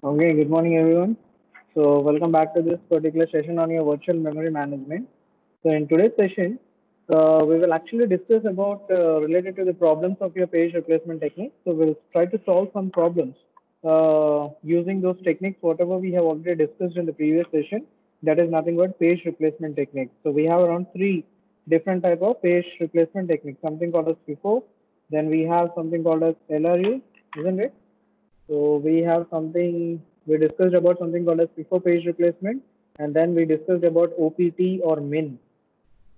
Okay, good morning everyone. So welcome back to this particular session on your virtual memory management. So in today's session, we will actually discuss about related to the problems of your page replacement technique. So we'll try to solve some problems using those techniques, whatever we have already discussed in the previous session. That is nothing but page replacement technique. So we have around three different type of page replacement techniques. Something called as FIFO, then we have something called as LRU, isn't it? So we have something, we discussed about something called as FIFO page replacement, and then we discussed about OPT or min.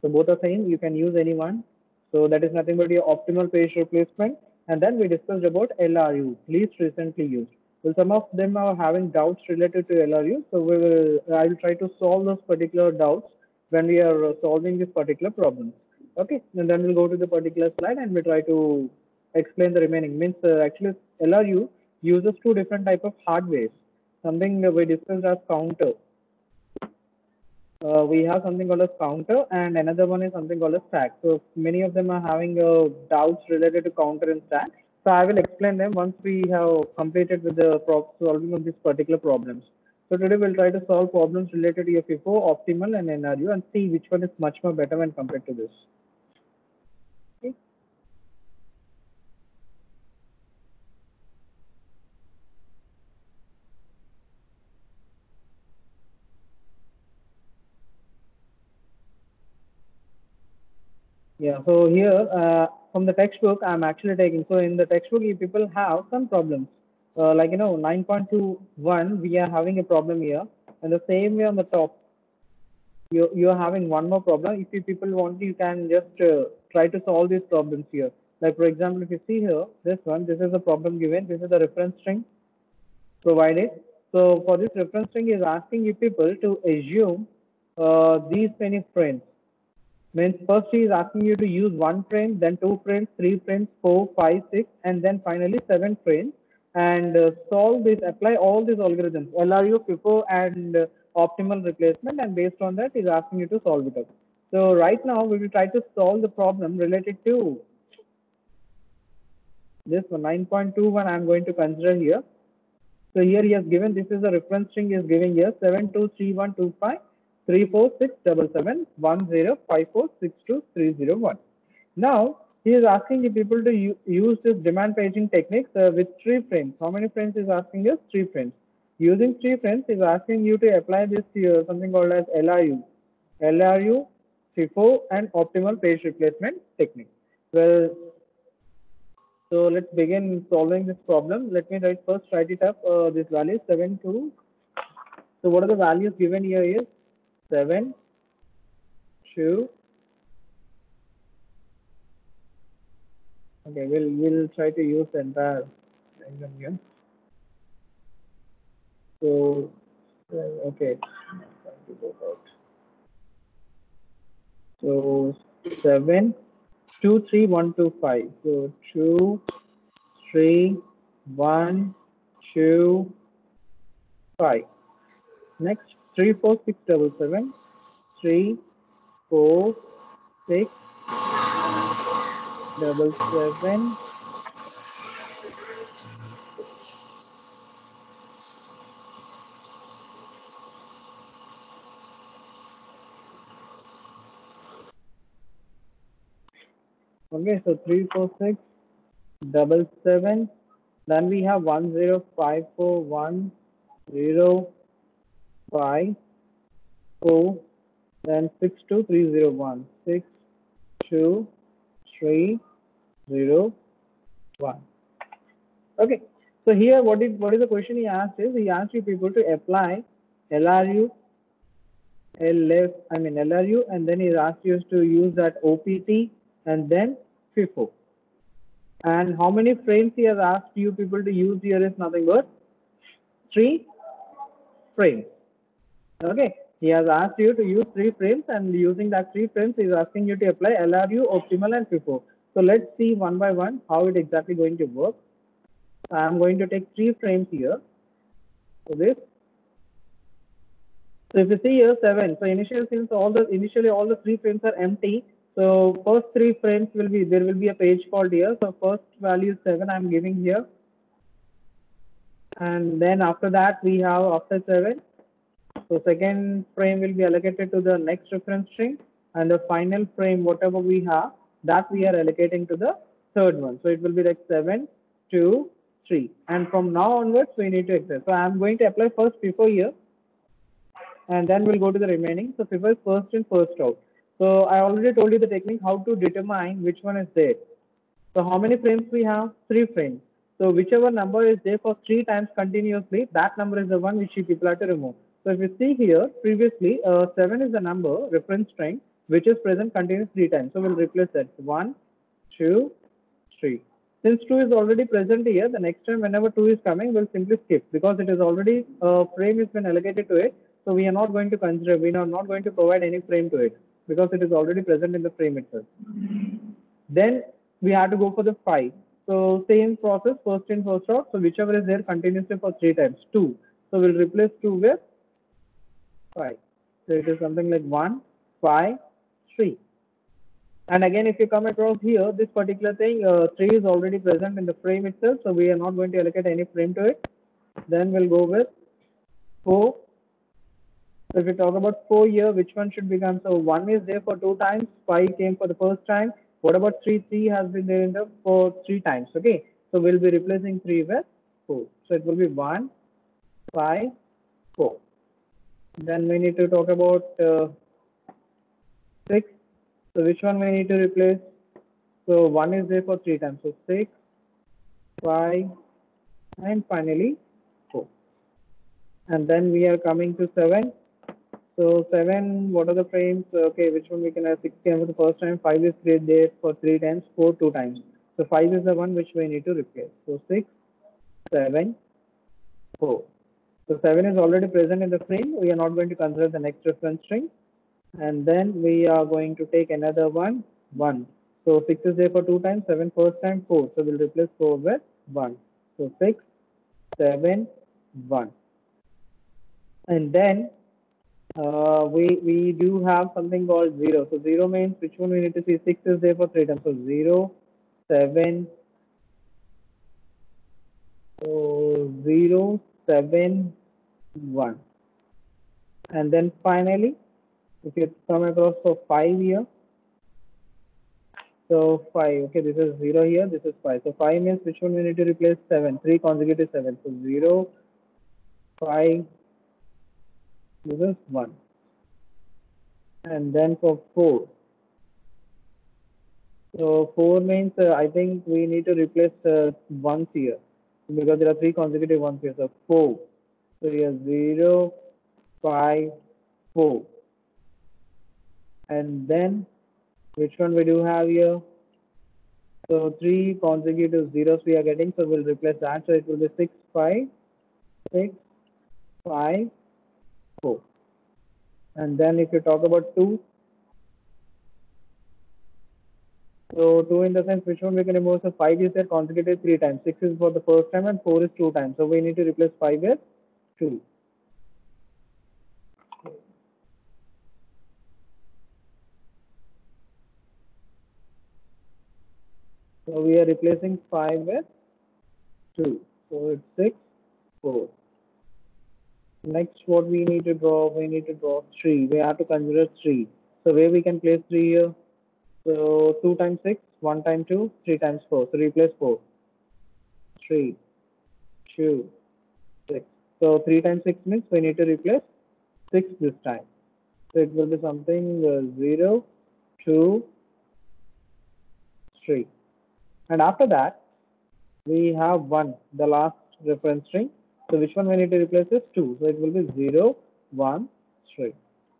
So both are same, you can use any one. So that is nothing but your optimal page replacement. And then we discussed about LRU, least recently used. Well, some of them are having doubts related to LRU. So I will try to solve those particular doubts when we are solving this particular problem. Okay, and then we'll go to the particular slide and we try to explain the remaining. Means actually LRU uses two different type of hardware. Something we discussed as counter. We have something called as counter and another one is something called as stack. So many of them are having doubts related to counter and stack. So I will explain them once we have completed with the solving of these particular problems. So today we'll try to solve problems related to your FIFO, optimal and NRU and see which one is much more better when compared to this. Okay. Yeah, so here from the textbook I'm actually taking. So in the textbook, you people have some problems. Like 9.21, we are having a problem here, and the same way on the top, you are having one more problem. If you people want, you can just try to solve these problems here. Like for example, if you see here, this one, this is the problem given. This is the reference string provided. So for this reference string, is asking you people to assume these many frames. Means first he is asking you to use one frame, then two frames, three frames, four, five, six, and then finally seven frames, and solve this, apply all these algorithms, LRU, FIFO, and optimal replacement, and based on that, he is asking you to solve it out. So right now, we will try to solve the problem related to this one, 9.21. I am going to consider here. So here he has given, this is the reference string he is giving here, 723125346710546230. Now he is asking the people to use this demand paging techniques with three frames. How many frames is asking us? Three frames. Using three frames is asking you to apply this something called as LRU, FIFO and optimal page replacement technique. Well, so let's begin solving this problem. Let me write it up. This value is 7 2. So what are the values given here is 7 2. Okay, we'll try to use the entire diagram here. So okay, so 7 2 3 1 2 5. So 2 3 1 2 5. Next 3 4 6 7 7 3 4 6 7 Okay, so 34677. Then we have 1054105. Then 62301. 62301. Okay. So here what is the question he asked is he asked you people to apply LRU, LRU, and then he asked you to use that OPT and then FIFO. And how many frames he has asked you people to use here is nothing but three frames. Okay, he has asked you to use three frames, and using that three frames, he is asking you to apply LRU, optimal, and FIFO. So let's see one by one how it exactly going to work. I am going to take three frames here. So this. So if you see here 7, so initially all the three frames are empty. So first three frames there will be a page called here. So first value is 7 I am giving here. And then after that we have after 7. So second frame will be allocated to the next reference string, and the final frame, whatever we have, that we are allocating to the third one. So it will be like 7, 2, 3. And from now onwards, we need to access. So I'm going to apply first FIFO here, and then we'll go to the remaining. So FIFO is first in, first out. So I already told you the technique how to determine which one is there. So how many frames we have? 3 frames. So whichever number is there for 3 times continuously, that number is the one which you people have to remove. So if you see here, previously 7 is the number reference string which is present continuously 3 times. So we'll replace that 1, 2, 3. Since 2 is already present here, the next time whenever 2 is coming, we'll simply skip because it is already frame has been allocated to it. So we are not going to consider, we are not going to provide any frame to it because it is already present in the frame itself. Then we have to go for the 5. So same process, first in, first out. So whichever is there continuously for 3 times, 2. So we'll replace 2 with 5. So it is something like 1, 5, 3. And again, if you come across here, this particular thing, 3 is already present in the frame itself. So we are not going to allocate any frame to it. Then we'll go with 4. So if we talk about 4 here, which one should become? So 1 is there for 2 times, 5 came for the first time. What about 3? 3 has been there in the for 3 times. Okay. So we'll be replacing 3 with 4. So it will be 1, 5, 4. Then we need to talk about 6. So which one we need to replace? So 1 is there for 3 times. So 6, 5, and finally 4. And then we are coming to 7. So 7, what are the frames? Okay, which one we can have? 6 came for the first time, 5 is there for 3 times, 4 2 times. So 5 is the one which we need to replace. So 6, 7, 4. So 7 is already present in the frame. We are not going to consider the next reference string. And then we are going to take another one, 1. So 6 is there for 2 times, 7 first time, 4. So we'll replace 4 with 1. So 6, 7, 1. And then we do have something called 0. So 0 means which one we need to see? 6 is there for 3 times. So 0, 7, so 0, 7, 1. And then finally, if you come across for 5 here, so 5, okay, this is 0 here, this is 5. So 5 means which one we need to replace? 7, 3 consecutive 7. So 0, 5, this is 1. And then for 4. So 4 means I think we need to replace ones here because there are 3 consecutive ones here. So 4. So here 0, 5, 4. And then which one we do have here? So 3 consecutive zeros we are getting. So we'll replace that. So it will be 6, 5, 6, 5, 4. And then if you talk about 2. So 2 in the sense which one we can remove? So 5 is there consecutive 3 times. 6 is for the first time and 4 is 2 times. So we need to replace 5 with 2. So we are replacing 5 with 2. So it's 6, 4. Next, what we need to draw? We need to draw 3. We have to consider 3. So where we can place 3 here? So 2 times 6, 1 times 2, 3 times 4. So replace 4. 3, 2, 6. So 3 times 6 means we need to replace 6 this time. So it will be something 0, 2, 3. And after that, we have 1, the last reference string. So which one we need to replace is 2. So it will be 0, 1, 3.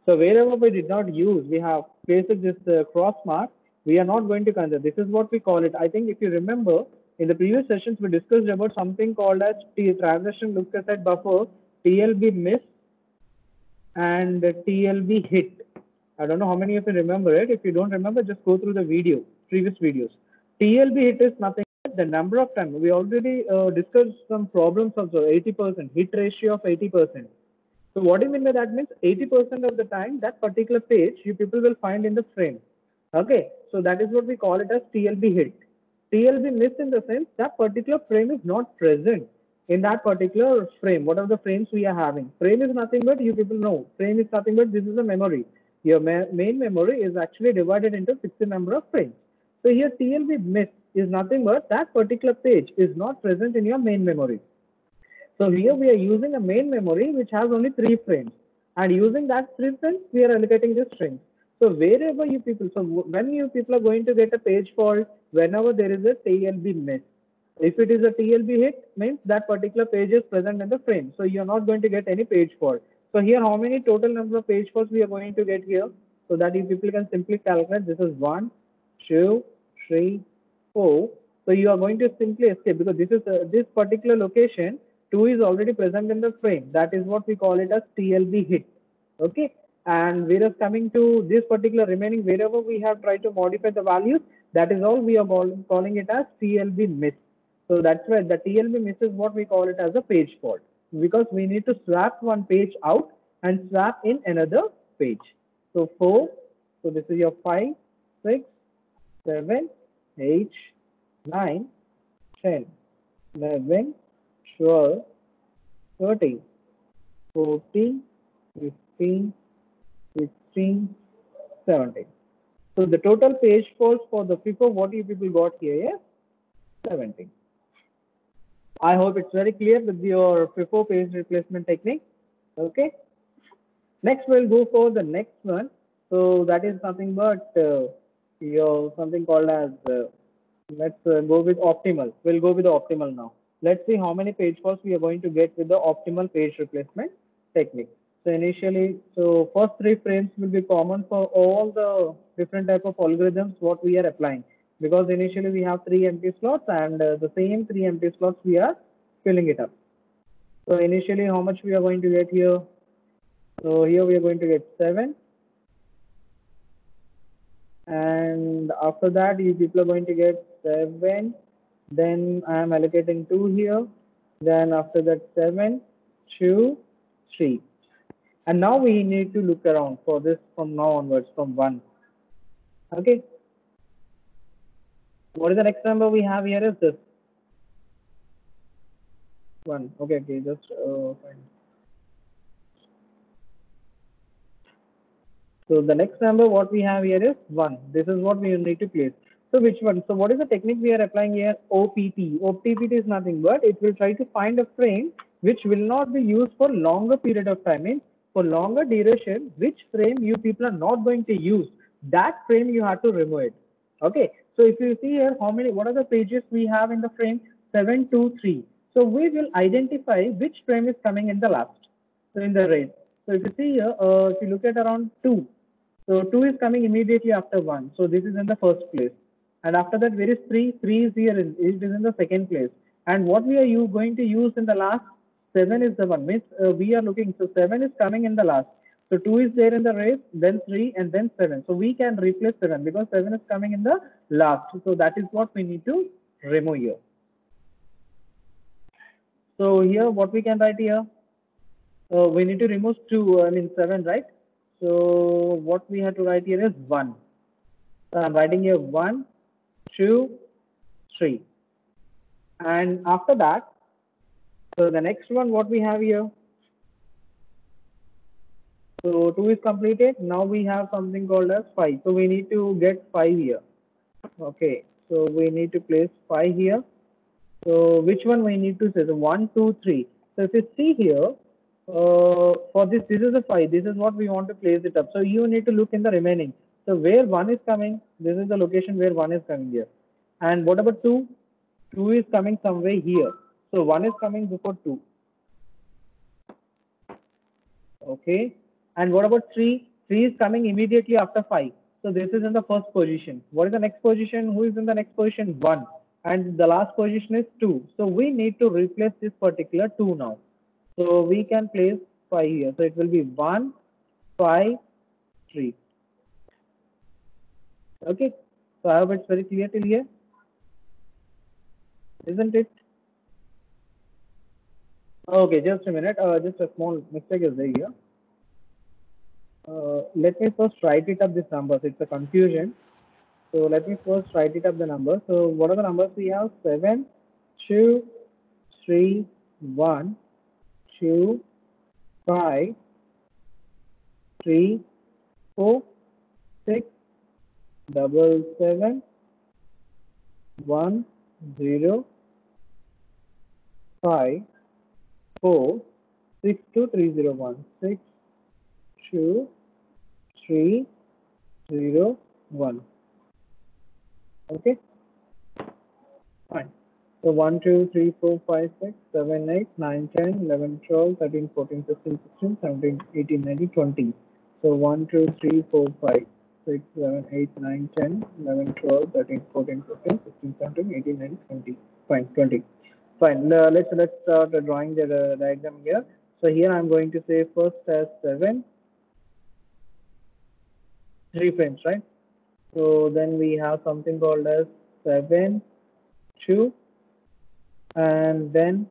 So wherever we did not use, we have placed this cross mark. We are not going to consider. This is what we call it. I think if you remember, in the previous sessions, we discussed about something called as transaction look aside buffer, TLB miss, and TLB hit. I don't know how many of you remember it. If you don't remember, just go through the previous videos. TLB hit is nothing but the number of times. We already discussed some problems of the 80%, hit ratio of 80%. So what do you mean by that? Means 80% of the time that particular page you people will find in the frame. Okay, so that is what we call it as TLB hit. TLB miss in the sense that particular frame is not present. in that particular frame, what are the frames we are having? Frame is nothing but, you people know, frame is nothing but this is a memory. Your main memory is actually divided into 60 number of frames. So here TLB miss is nothing but that particular page is not present in your main memory. So here we are using a main memory which has only 3 frames, and using that 3 frames we are allocating the strings. So wherever you people, so when you people are going to get a page fault, whenever there is a TLB miss, if it is a TLB hit, means that particular page is present in the frame. So you are not going to get any page fault. So here how many total number of page faults we are going to get here? So that you people can simply calculate. This is 1, 2, 3, 4. So you are going to simply escape because this is this particular location 2 is already present in the frame. That is what we call it as TLB hit. Okay. And whereas coming to this particular remaining, wherever we have tried to modify the values, that is all we are calling it as TLB miss. So that's why the TLB miss is what we call it as a page fault, because we need to swap one page out and swap in another page. So 4, so this is your 5, 6, 7, 8, 9, 10, 11, 12, 13, 14, 15, 16, 17. So the total page faults for the FIFO, what you people got here is 17. I hope it's very clear with your FIFO page replacement technique. Okay. Next, we'll go for the next one. So that is nothing but your something called as let's go with optimal. We'll go with the optimal now. Let's see how many page faults we are going to get with the optimal page replacement technique. So initially, so first 3 frames will be common for all the different type of algorithms what we are applying, because initially we have 3 empty slots and the same 3 empty slots we are filling it up. So initially how much we are going to get here? So here we are going to get 7, and after that you people are going to get 7, then I am allocating 2 here, then after that 7, 2, 3, and now we need to look around for this from now onwards from 1. Okay, what is the next number we have here is this 1. Okay, just fine. So the next number what we have here is 1. This is what we need to place. So which one? So what is the technique we are applying here? OPP. OPP is nothing but it will try to find a frame which will not be used for longer period of time. Means for longer duration, which frame you people are not going to use, that frame you have to remove it. Okay. So if you see here, how many, what are the pages we have in the frame? 7, 2, 3. So we will identify which frame is coming in the last. So in the range. So if you see here, if you look at around 2, so 2 is coming immediately after 1. So this is in the first place. And after that, where is 3? 3 is here, it is in the second place. And what we are going to use in the last? 7 is the one. Means we are looking, so 7 is coming in the last. So 2 is there in the race, then 3 and then 7. So we can replace 7 because 7 is coming in the last. So that is what we need to remove here. So here what we can write here? We need to remove 2, 7, right? So what we have to write here is 1. So I'm writing here 1, 2, 3. And after that, so the next one what we have here. So 2 is completed. Now we have something called as 5. So we need to get 5 here. Okay. So we need to place 5 here. So which one we need to say? So 1, 2, 3. So if you see here, for this is a 5. This is what we want to place it up. So you need to look in the remaining. So where 1 is coming, this is the location where 1 is coming here. And what about 2? 2 is coming somewhere here. So 1 is coming before 2. Okay. And what about 3? 3 is coming immediately after 5. So this is in the first position. What is the next position? Who is in the next position? 1. And the last position is 2. So we need to replace this particular 2 now. So we can place 5 here. So it will be 1, 5, 3. Okay. So I hope it's very clear till here. Isn't it? Okay, just a minute. Just a small mistake is there here. Let me first write it up this numbers. It's a confusion. So let me first write it up the numbers. So what are the numbers we have? 7, 2, 3, 1, 2, 5, 3, 4, 6, 7, 1, 0, 5, 4, 6, 2, 3, 0, 1, 6, 2, 3, 0, 1. Okay, fine. So 1, 2, 3, 4, 5, 6, 7, 8, 9, 10, 11, 12, 13, 14, 15, 16, 17, 18, 19, 20. So 1, 2, 3, 4, 5, 6, 7, 8, 9, 10, 11, 12, 13, 14, 15, 16, 17, 18, 19, 20. Fine, 20. Fine. Let's start drawing the diagram here. So here I'm going to say first as 7, 3 frames, right? So then we have something called as 7, 2, and then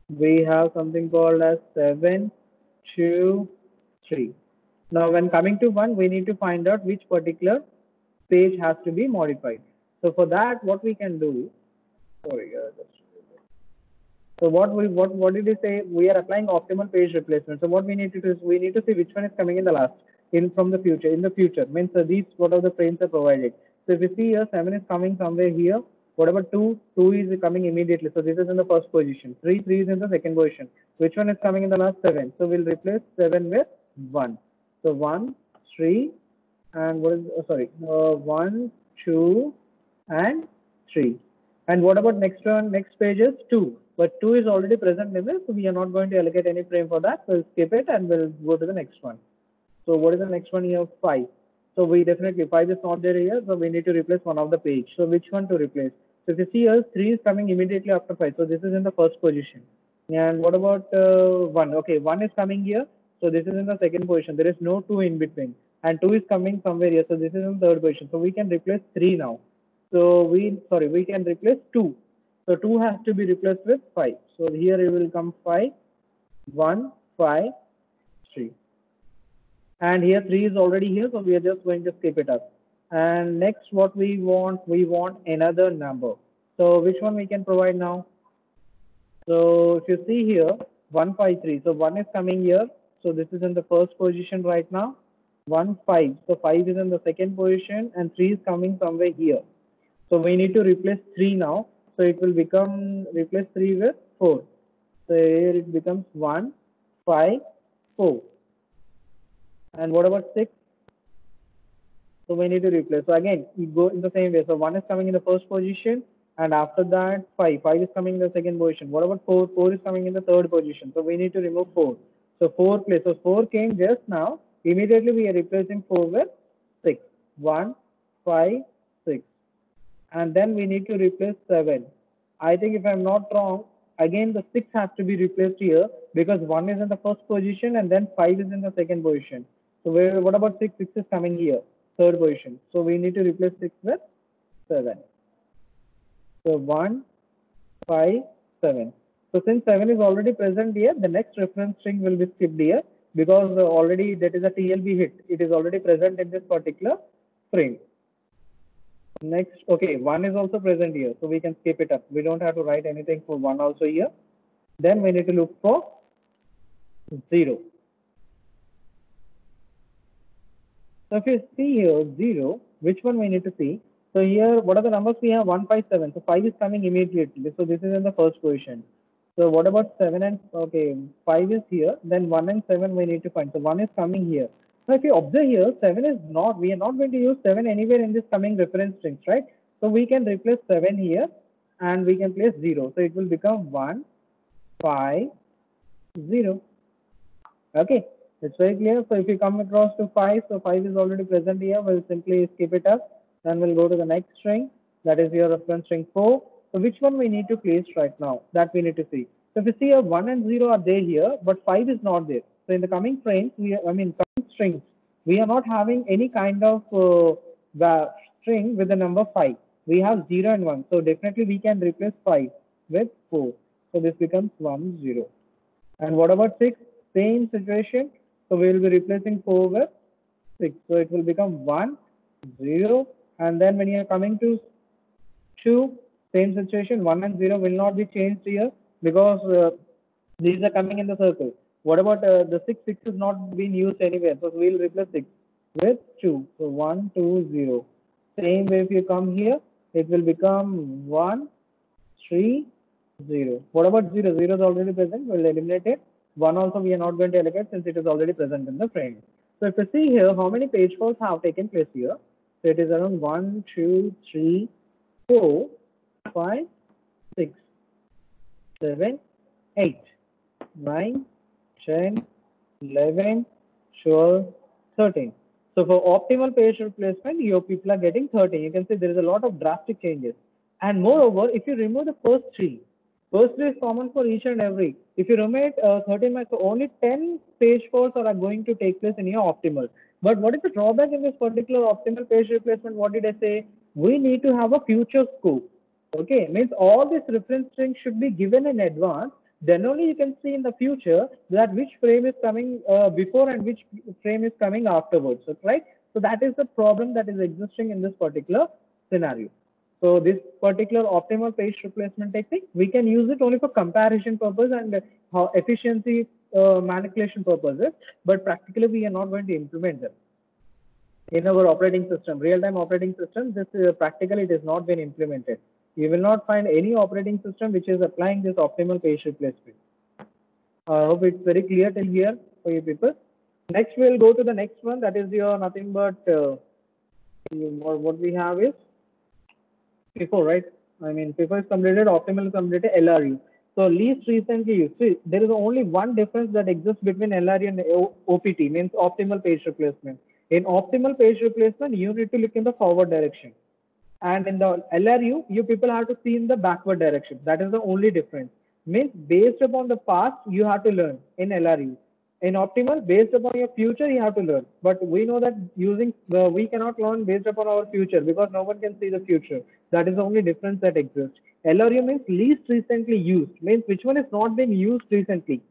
we have something called as 7, 2, 3. Now when coming to 1, we need to find out which particular page has to be modified. So for that, what we can do, sorry, so what did we say? We are applying optimal page replacement. So what we need to do is we need to see which one is coming in the last in from the future. In the future means these what are the frames are provided. So if you see here 7 is coming somewhere here. Whatever 2 is coming immediately. So this is in the first position. 3 is in the second position. Which one is coming in the last 7? So we'll replace 7 with 1. So 1, 3, and what is 1, 2, and 3. And what about next one? Next page is 2. But 2 is already present in this, so we are not going to allocate any frame for that. We'll skip it and we'll go to the next one. So what is the next one here? 5. So we definitely 5 is not there here, so we need to replace one of the page. So which one to replace? So if you see here, 3 is coming immediately after 5. So this is in the first position. And what about 1? Okay, 1 is coming here. So this is in the second position. There is no 2 in between. And 2 is coming somewhere here. So this is in the third position. So we can replace 3 now. So we can replace 2. So 2 has to be replaced with 5. So here it will come 5, 1, 5, 3. And here 3 is already here, so we are just going to skip it up. And next what we want another number. So which one we can provide now? So if you see here 153, so 1 is coming here, so this is in the first position right now. 1 5, so 5 is in the second position and 3 is coming somewhere here. So we need to replace 3 now, so it will become replace 3 with 4. So here it becomes 1 5 4. And what about 6? So we need to replace. So again, we go in the same way. So 1 is coming in the first position, and after that 5. 5 is coming in the second position. What about 4? 4 is coming in the third position. So we need to remove 4. So 4 place. So 4 came just now. Immediately we are replacing 4 with 6. 1, 5, 6. And then we need to replace 7. I think if I'm not wrong, again the 6 has to be replaced here because 1 is in the first position and then 5 is in the second position. So what about 6? 6 is coming here, third position. So we need to replace 6 with 7. So 1, 5, 7. So since 7 is already present here, the next reference string will be skipped here because already that is a TLB hit. It is already present in this particular frame. Next, okay, 1 is also present here, so we can skip it up. We don't have to write anything for 1 also here. Then we need to look for 0. So if you see here 0, which one we need to see? So here, what are the numbers we have? 1, 5, 7. So 5 is coming immediately. So this is in the first position. So what about 7 and, okay, 5 is here. Then 1 and 7 we need to find. So 1 is coming here. Now if you observe here, 7 is not, we are not going to use 7 anywhere in this coming reference strings, right? So we can replace 7 here and we can place 0. So it will become 1, 5, 0. Okay, it's very clear. So if you come across to 5, so 5 is already present here, we'll simply skip it up. Then we'll go to the next string, that is your reference string 4. So which one we need to place right now? That we need to see. So if you see 1 and 0 are there here, but 5 is not there. So in the coming frames, coming strings, we are not having any kind of string with the number 5. We have 0 and 1. So definitely we can replace 5 with 4. So this becomes 1, 0. And what about 6? Same situation. So we will be replacing 4 with 6. So it will become 1, 0. And then when you are coming to 2, same situation, 1 and 0 will not be changed here because These are coming in the circle. What about the 6? 6 is not being used anywhere. So we'll replace 6 with 2. So 1, 2, 0. Same way if you come here, it will become 1, 3, 0. What about 0? 0 is already present. We'll eliminate it. 1 also we are not going to allocate since it is already present in the frame. So if you see here, how many page faults have taken place here? So it is around 1, 2, 3, 4, 5, 6, 7, 8. 9, 10, 11, 12, 13. So for optimal page replacement, your people are getting 13. You can see there is a lot of drastic changes. And moreover, if you remove the first three is common for each and every. If you remove 13 marks, so only 10 page faults are going to take place in your optimal. But what is the drawback in this particular optimal page replacement? What did I say? We need to have a future scope. Okay, means all these reference strings should be given in advance. Then only you can see in the future that which frame is coming before and which frame is coming afterwards, right? So that is the problem that is existing in this particular scenario. So this particular optimal page replacement technique, we can use it only for comparison purpose and efficiency manipulation purposes, but practically we are not going to implement them in our operating system, real-time operating system. This practically it is not been implemented. You will not find any operating system which is applying this optimal page replacement. I hope it's very clear till here for you people. Next, we'll go to the next one. That is your nothing but what we have is FIFO, right? I mean, FIFO is completed, optimal is completed, LRU. So least recently used. See, there is only one difference that exists between LRU and OPT, means optimal page replacement. In optimal page replacement, you need to look in the forward direction. And in the LRU, you people have to see in the backward direction. That is the only difference. Means based upon the past, you have to learn in LRU. In optimal, based upon your future, you have to learn. But we know that using we cannot learn based upon our future because no one can see the future. That is the only difference that exists. LRU means least recently used, means which one is not been used recently.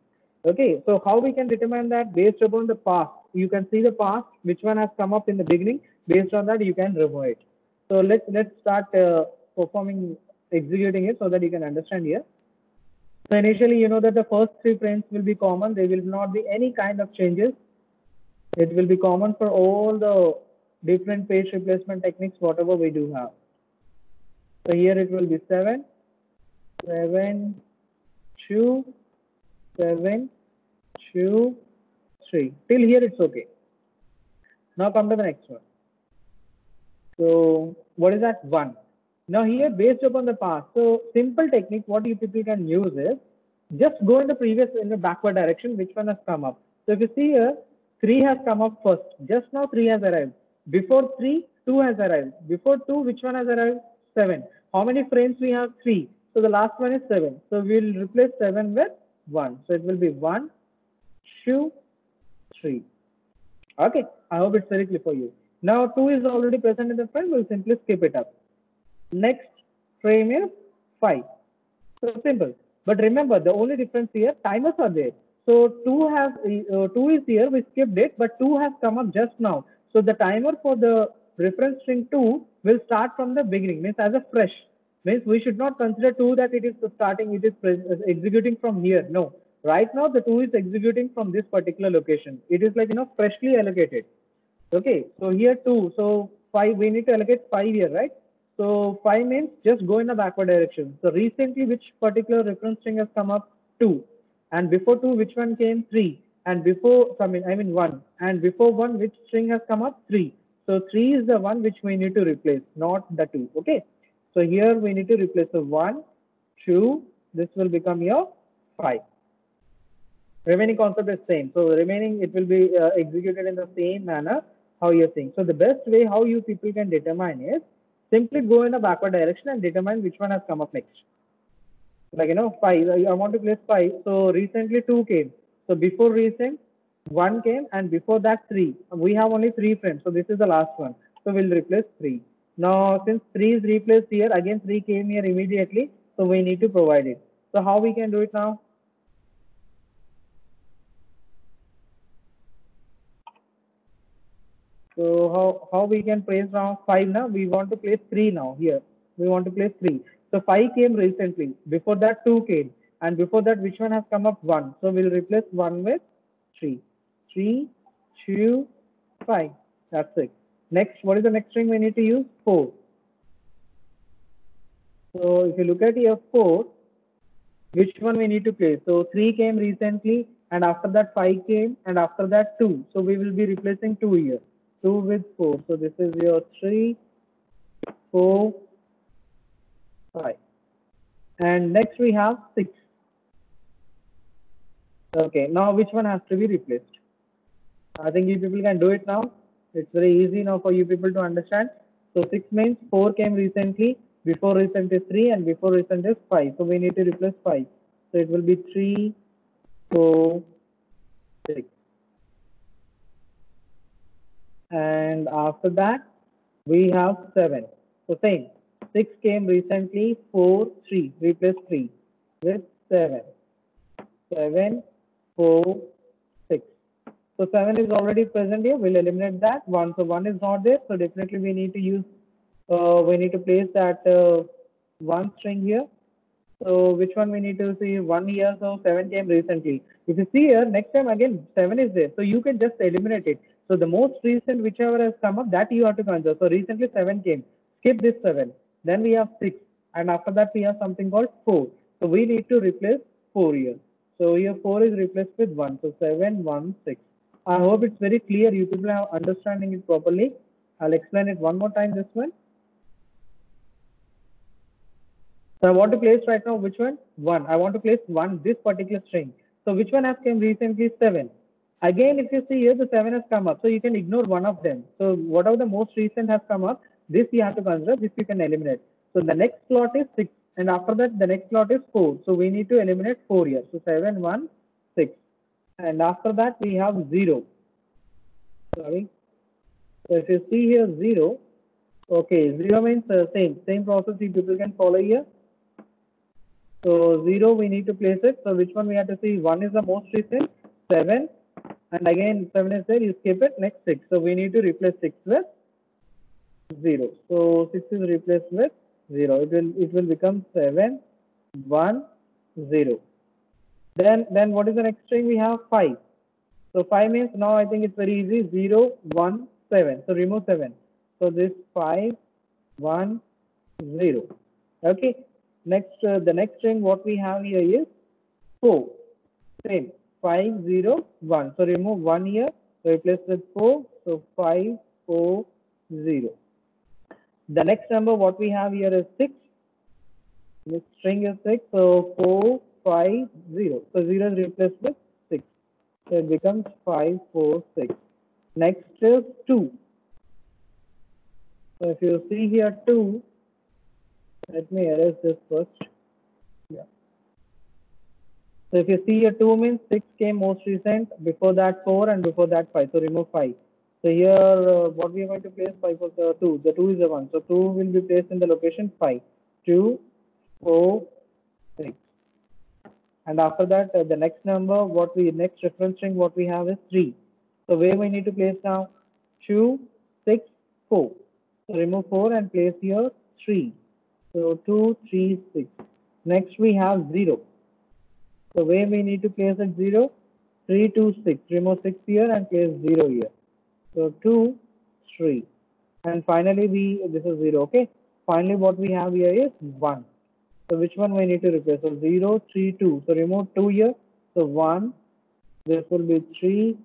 Okay, so how we can determine that based upon the past? You can see the past, which one has come up in the beginning. Based on that, you can remove it. So let's start performing executing it so that you can understand here. So initially, you know that the first three frames will be common. There will not be any kind of changes. It will be common for all the different page replacement techniques, whatever we do have. So here it will be 7, 7, 2, 7, 2, 3. Till here it's okay. Now come to the next one. So what is that? 1. Now here based upon the past, so simple technique what you people can use is just go in the previous in the backward direction which one has come up. So if you see here 3 has come up first, just now 3 has arrived. Before 3, 2 has arrived. Before 2, which one has arrived? 7. How many frames we have? 3. So the last one is 7. So we will replace 7 with 1. So it will be 1, 2, 3. Okay, I hope it's very clear for you. Now 2 is already present in the frame, we'll simply skip it up. Next frame is 5. So simple. But remember, the only difference here, timers are there. So 2 is here, we skipped it, but 2 has come up just now. So the timer for the reference string 2 will start from the beginning, means as a fresh. Means we should not consider 2 that it is starting, it is executing from here. No. Right now the 2 is executing from this particular location. It is like, freshly allocated. Okay, so here 2, so 5, we need to allocate 5 here, right? So 5 means just go in the backward direction. So recently which particular reference string has come up? 2. And before 2 which one came? 3. And before, I mean 1. And before 1 which string has come up? 3. So 3 is the one which we need to replace, not the 2. Okay. So here we need to replace the 1, 2, this will become your 5. Remaining concept is same. So remaining it will be executed in the same manner how you're saying. So the best way how you people can determine is simply go in a backward direction and determine which one has come up next. Like 5. I want to place 5. So recently 2 came. So before recent 1 came and before that 3. We have only 3 frames. So this is the last one. So we'll replace 3. Now since 3 is replaced here, again 3 came here immediately. So we need to provide it. So how we can do it now? So how we can place now 5 now? We want to place 3 now here. We want to place 3. So 5 came recently. Before that 2 came. and before that which one has come up? 1. So we'll replace 1 with 3. 3, 2, 5. That's it. Next, what is the next string we need to use? 4. So if you look at here 4, which one we need to place? So 3 came recently, and after that 5 came, and after that 2. So we will be replacing 2 here. 2 with 4. So this is your 3, 4, 5. And next we have 6. Okay, now which one has to be replaced? I think you people can do it now. It's very easy now for you people to understand. So 6 means 4 came recently, before recent is 3, and before recent is 5. So we need to replace 5. So it will be 3, 4, 6. And after that, we have 7. So same. 6 came recently, 4, 3. Replace 3 with 7. 7, 4, 6. So 7 is already present here. We'll eliminate that. 1. So 1 is not there. So definitely we need to use, we need to place that 1 string here. So which one we need to see? 1 here. So 7 came recently. If you see here, next time again 7 is there. So you can just eliminate it. So the most recent whichever has come up, that you have to consider. So recently 7 came. Skip this 7. Then we have 6. And after that we have something called 4. So we need to replace 4 here. So here 4 is replaced with 1. So 7, 1, 6. I hope it's very clear. You people are understanding it properly. I'll explain it one more time, this one. So I want to place right now which one? 1. I want to place 1, this particular string. So which one has come recently? 7. Again, if you see here, the 7 has come up. So you can ignore one of them. So whatever the most recent has come up, this you have to consider, this you can eliminate. So the next slot is 6. And after that, the next slot is 4. So we need to eliminate 4 here. So 7, 1, 6. And after that, we have 0. Sorry. So if you see here 0, okay, 0 means same process you people can follow here. So 0 we need to place it. So which one we have to see? 1 is the most recent, 7, and again 7 is there, you skip it, next 6. So we need to replace 6 with 0. So 6 is replaced with 0. It will become 7, 1, 0. Then what is the next string? We have 5. So 5 means now I think it's very easy, 0, 1, 7. So remove 7. So this 5, 1, 0. Okay. Next, the next string what we have here is 4. Same. 5, 0, 1. So remove 1 here. So replace with 4. So 5, 4, 0. The next number what we have here is 6. This string is 6. So 4, 5, 0. So 0 is replaced with 6. So it becomes 5, 4, 6. Next is 2. So if you see here 2, let me erase this first. Yeah. So if you see here 2 means 6 came most recent, before that 4, and before that 5. So remove 5. So here what we are going to place 5 for the 2. The 2 is the 1. So 2 will be placed in the location 5. 2, 4, 6. And after that the next number next reference string what we have is 3. So where we need to place now? 2, 6, 4. So remove 4 and place here 3. So 2, 3, 6. Next we have 0. So where we need to place it 0? 3, 2, 6. Remove 6 here and place 0 here. So 2, 3. And finally this is 0. Okay. Finally what we have here is 1. So which one we need to replace? So 0, 3, 2. So remove 2 here. So 1. This will be 3.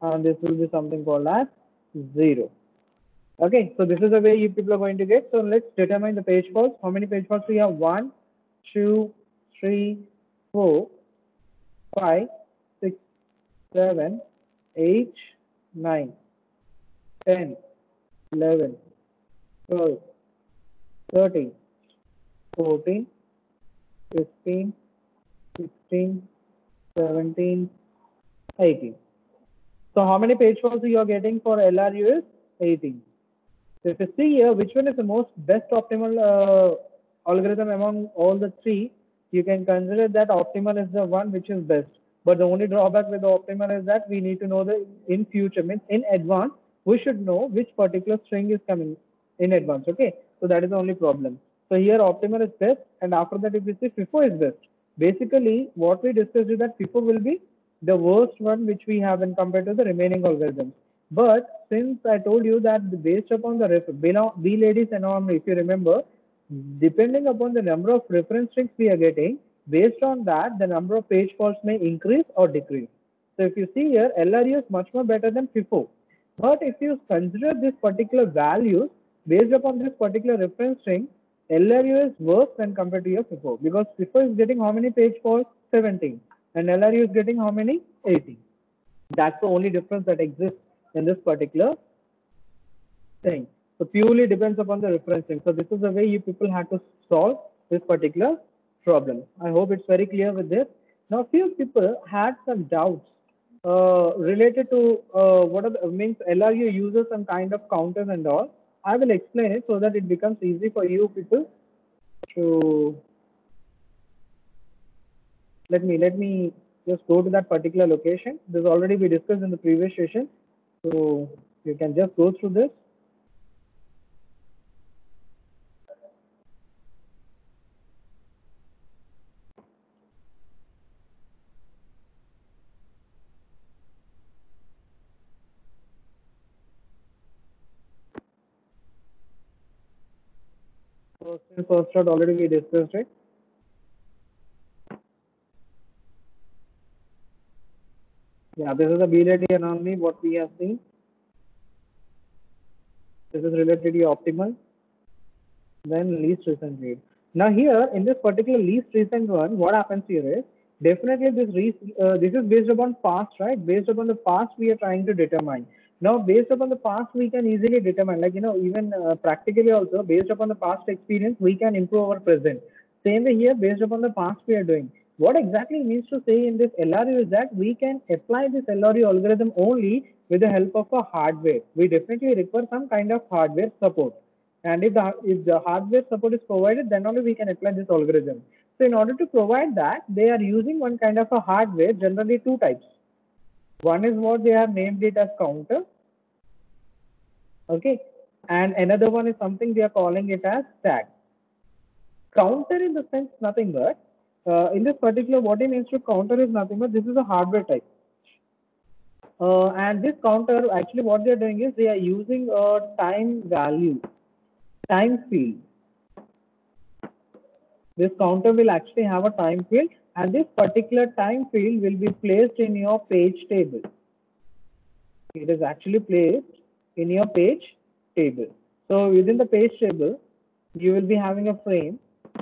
And this will be something called as 0. Okay. So this is the way you people are going to get. So let's determine the page faults. How many page faults we have? 1, 2, 3, 4, 5, 6, 7, 8, 9, 10, 11, 12, 13, 14, 15, 16, 17, 18. So how many page faults you are getting for LRU is 18. So if you see here, which one is the most best optimal algorithm among all the 3, you can consider that optimal is the one which is best. But the only drawback with the optimal is that we need to know the in future, means in advance, we should know which particular string is coming in advance. Okay, so that is the only problem. So here optimal is best, and after that if we see FIFO is best. Basically, what we discussed is that FIFO will be the worst one which we have when compared to the remaining algorithms. But since I told you that based upon the B ladies anomaly, if you remember, depending upon the number of reference strings we are getting, based on that, the number of page faults may increase or decrease. So if you see here, LRU is much more better than FIFO. But if you consider this particular values based upon this particular reference string, LRU is worse when compared to your FIFO because FIFO is getting how many page faults? 17, and LRU is getting how many? 18. That's the only difference that exists in this particular thing. So purely depends upon the referencing. So this is the way you people have to solve this particular problem. I hope it's very clear with this. Now few people had some doubts related to what are the means LRU uses some kind of counters and all. I will explain it so that it becomes easy for you people to let me just go to that particular location. This already we discussed in the previous session. So you can just go through this. First shot already we discussed it. Yeah, this is the BLAD anomaly what we have seen. This is related to optimal, then least recent read. Now here in this particular least recent one, what happens here is definitely this is based upon past, right? Based upon the past we are trying to determine. Now based upon the past we can easily determine, like even practically also based upon the past experience we can improve our present. Same way here based upon the past we are doing. What exactly means to say in this LRU is that we can apply this LRU algorithm only with the help of a hardware. We definitely require some kind of hardware support. And if the hardware support is provided, then only we can apply this algorithm. So in order to provide that, they are using one kind of a hardware, generally two types. One is what they have named it as counter, okay, and another one is something they are calling it as tag. Counter in the sense nothing but, in this particular what it means to counter is nothing but this is a hardware type. And this counter actually what they are doing is they are using a time value, time field. This counter will actually have a time field and this particular time field will be placed in your page table. It is actually placed in your page table. So within the page table, you will be having a frame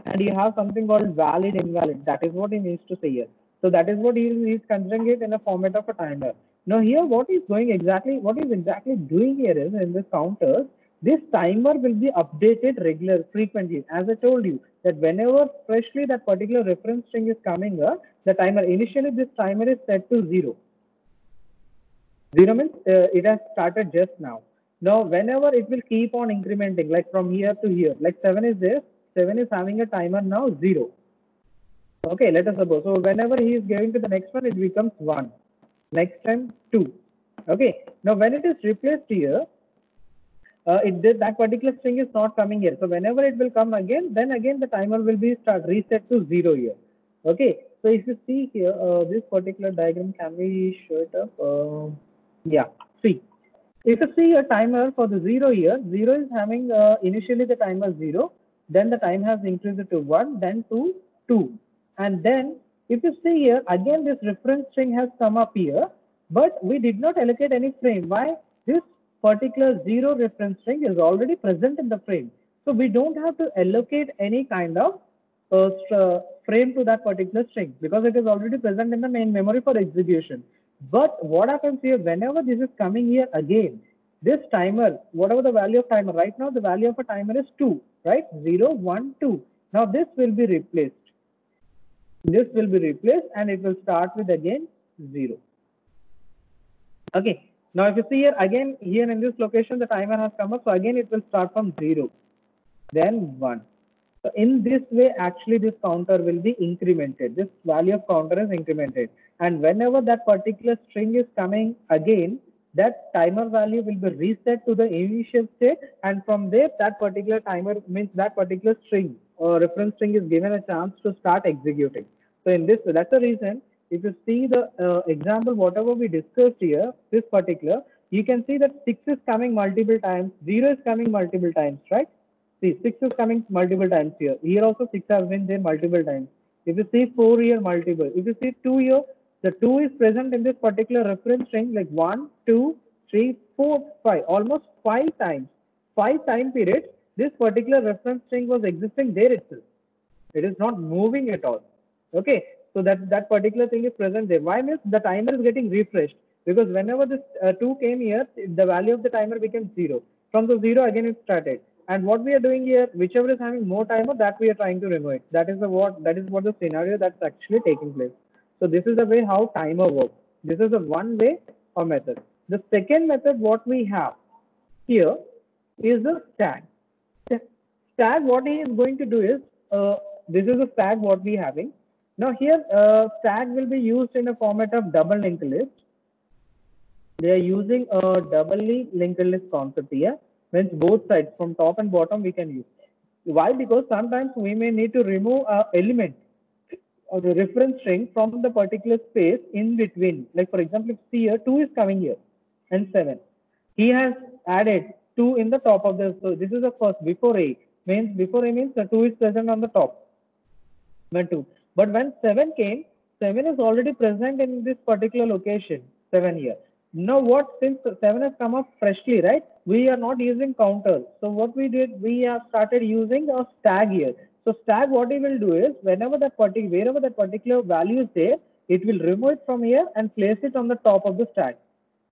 and you have something called valid invalid. That is what he needs to say here. So that is what he is considering it in the format of a timer. Now here what is exactly doing here is in this counter, this timer will be updated frequently. As I told you that whenever freshly that particular reference string is coming up, the timer initially this timer is set to 0. 0 means it has started just now. Now, whenever it will keep on incrementing, like from here to here, like 7 is there, 7 is having a timer now 0. Okay, let us suppose. So, whenever he is going to the next one, it becomes 1. Next time, 2. Okay, now when it is replaced here, that particular string is not coming here. So, whenever it will come again, then again the timer will be reset to 0 here. Okay, so if you see here, this particular diagram, can we show it up? Yeah, see. If you see a timer for the 0 here, 0 is having initially the timer 0, then the time has increased to 1, then to 2. And then if you see here, again this reference string has come up here, but we did not allocate any frame. Why? This particular 0 reference string is already present in the frame. So we don't have to allocate any kind of frame to that particular string because it is already present in the main memory for execution. But what happens here, whenever this is coming here again, this timer, whatever the value of timer, right now the value of a timer is 2, right? 0, 1, 2. Now this will be replaced. This will be replaced and it will start with again 0. Okay. Now if you see here again, here in this location, the timer has come up. So again, it will start from 0, then 1. So in this way, actually this counter will be incremented. This value of counter is incremented. And whenever that particular string is coming again, that timer value will be reset to the initial state. And from there, that particular timer means that particular string or reference string is given a chance to start executing. So in this, that's the reason. If you see the example, whatever we discussed here, this particular, you can see that 6 is coming multiple times, 0 is coming multiple times, right? See, 6 is coming multiple times here. Here also 6 has been there multiple times. If you see 4 here multiple, if you see 2 here, the 2 is present in this particular reference string like 1, 2, 3, 4, 5, almost 5 times. 5 time periods, this particular reference string was existing there itself. It is not moving at all. Okay, so that particular thing is present there. Why means the timer is getting refreshed, because whenever this 2 came here, the value of the timer became 0. From the 0 again it started. And what we are doing here, whichever is having more timer, that we are trying to remove it. That is what the scenario that's actually taking place. So this is the way how timer works. This is the one way or method. The second method what we have here is the stack. Stack, what he is going to do is, this is a stack what we having. Now here, stack will be used in a format of double linked list. They are using a doubly linked list concept here. Means both sides from top and bottom we can use. Why? Because sometimes we may need to remove a element or the reference string from the particular space in between. Like for example, if see here 2 is coming here and 7. He has added 2 in the top of the, so this is the first before A. Means before A means the 2 is present on the top. When 2. But when 7 came, 7 is already present in this particular location, 7 here. Now what, since 7 has come up freshly, right? We are not using counter. So what we did, we have started using a stack here. So stack, what it will do is, wherever that particular value is there, it will remove it from here and place it on the top of the stack.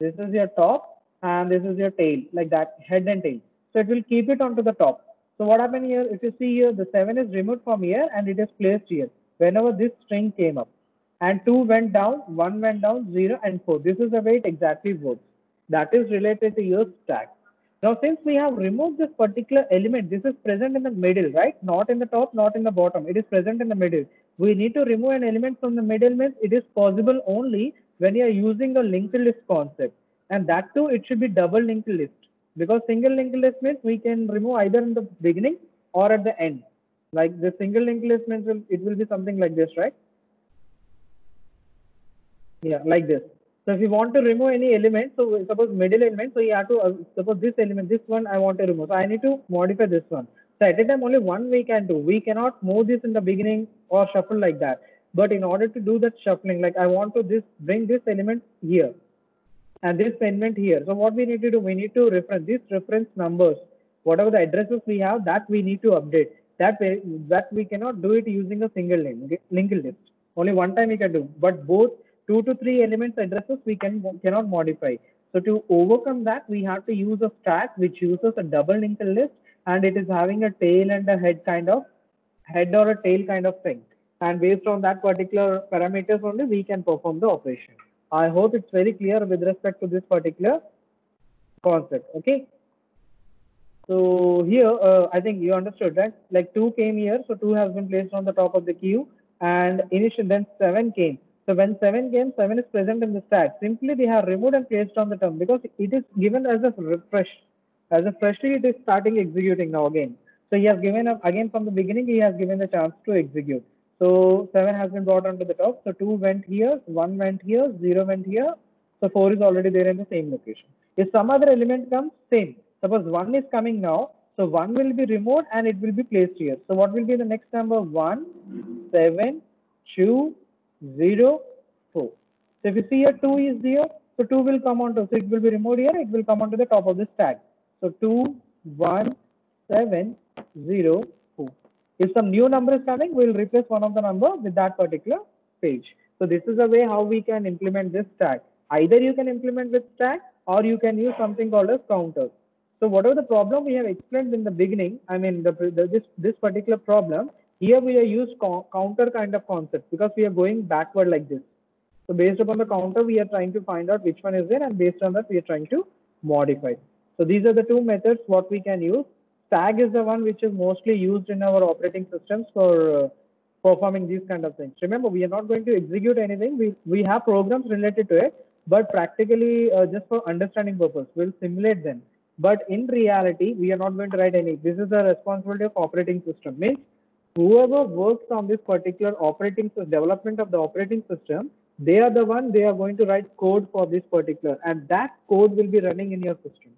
This is your top and this is your tail, like that, head and tail. So it will keep it onto the top. So what happened here, if you see here, the 7 is removed from here and it is placed here whenever this string came up. And 2 went down, 1 went down, 0 and 4. This is the way it exactly works. That is related to your stack. Now since we have removed this particular element, this is present in the middle, right? Not in the top, not in the bottom. It is present in the middle. We need to remove an element from the middle means it is possible only when you are using a linked list concept. And that too, it should be double linked list. Because single linked list means we can remove either in the beginning or at the end. Like the single linked list means it will be something like this, right? Yeah, like this. So if you want to remove any element, so suppose middle element, so you have to, suppose this element, this one I want to remove. So I need to modify this one. So at a time only one we can do. We cannot move this in the beginning or shuffle like that. But in order to do that shuffling, like I want to bring this element here and this element here. So what we need to do, we need to reference these reference numbers, whatever the addresses we have, that we need to update. That we cannot do it using a single linked list. Only one time we can do, but both 2 to 3 elements addresses we cannot modify. So to overcome that, we have to use a stack which uses a double linked list, and it is having a tail and a head or a tail kind of thing. And based on that particular parameters only, we can perform the operation. I hope it's very clear with respect to this particular concept. Okay. So here, I think you understood that, like 2 came here, so 2 has been placed on the top of the queue, and initially then 7 came. So when 7 came, 7 is present in the stack. Simply they have removed and placed on the term because it is given as a refresh. As a freshly it is starting executing now again. So he has given up again from the beginning, he has given the chance to execute. So 7 has been brought onto the top. So 2 went here, 1 went here, 0 went here. So 4 is already there in the same location. If some other element comes, same. Suppose 1 is coming now, so 1 will be removed and it will be placed here. So what will be the next number? 1, 7, 2, 0, 4. So if you see here 2 is here, so 2 will come onto, so it will be removed here, it will come onto the top of the stack. So 2, 1, 7, 0, 4. If some new number is coming, we will replace one of the number with that particular page. So this is the way how we can implement this stack. Either you can implement with stack or you can use something called as counter. So whatever the problem we have explained in the beginning, I mean this particular problem, here we are used counter kind of concept because we are going backward like this. So based upon the counter, we are trying to find out which one is there, and based on that, we are trying to modify. So these are the two methods what we can use. Tag is the one which is mostly used in our operating systems for performing these kind of things. Remember, we are not going to execute anything. We have programs related to it, but practically just for understanding purpose, we'll simulate them. But in reality, we are not going to write any. This is the responsibility of operating system. Means whoever works on this particular development of the operating system, they are the one, they are going to write code for this particular, and that code will be running in your system.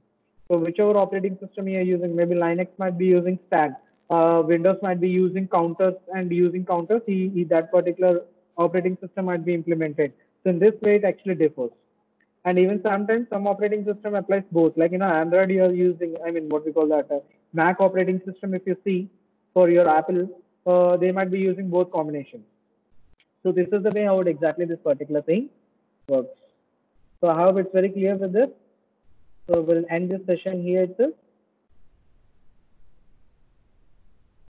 So whichever operating system you are using, maybe Linux might be using stack, Windows might be using counters, and using counters, that particular operating system might be implemented. So in this way, it actually differs. And even sometimes some operating system applies both. Like, Android you are using, I mean, what we call that, Mac operating system, if you see for your Apple, they might be using both combinations. So this is the way how exactly this particular thing works. So I hope it's very clear with this. So we'll end this session here itself.